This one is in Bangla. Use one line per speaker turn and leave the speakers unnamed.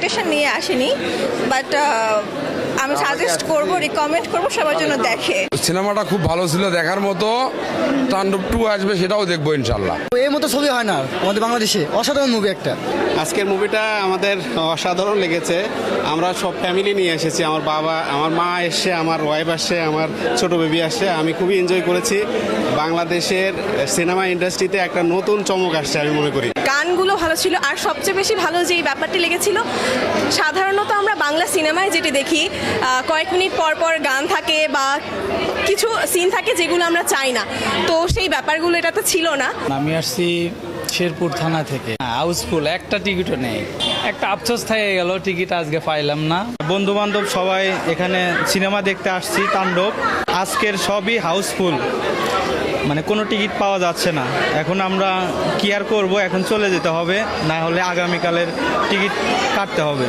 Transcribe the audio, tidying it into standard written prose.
এক্সপেকটেশন নিয়ে আসিনি, বাট আমি সাজেস্ট করব, রিকমেন্ড করব সবার জন্য দেখে।
সিনেমাটা খুব ভালো ছিল, দেখার মতো। তাণ্ডব 2 আসবে, সেটাও দেখবো ইনশাল্লাহ।
এর মতো ছবি হয় না আমাদের বাংলাদেশে, অসাধারণ মুভি একটা।
আজকের মুভিটা আমাদের অসাধারণ লেগেছে। আমরা সব ফ্যামিলি নিয়ে এসেছি, আমার বাবা, আমার মা এসছে, আমার ওয়াইফ আসছে, আমার ছোট বেবি আসছে। আমি খুবই এনজয় করেছি। বাংলাদেশের সিনেমা ইন্ডাস্ট্রিতে একটা নতুন চমক আসছে আমি মনে করি।
গানগুলো ভালো ছিল, আর সবচেয়ে বেশি ভালো যে ব্যাপারটি লেগেছিল, সাধারণত আমরা বাংলা সিনেমায় যেটি দেখি কয়েক মিনিট পর পর গান থাকে বা কিছু সিন থাকে যেগুলো আমরা চাই না, তো সেই ব্যাপারগুলো এটাতে ছিল না।
আমি আসছি শেরপুর থানা থেকে। হাউসফুল, একটা টিকিটও নেই। একটা আফসোস থেকে গেল, টিকিট আজকে পাইলাম না।
বন্ধু বান্ধব সবাই এখানে সিনেমা দেখতে আসছি তাণ্ডব। আজকের সবই হাউসফুল, মানে কোনো টিকিট পাওয়া যাচ্ছে না। এখন আমরা কি আর করবো, এখন চলে যেতে হবে, না হলে আগামীকালের টিকিট কাটতে হবে।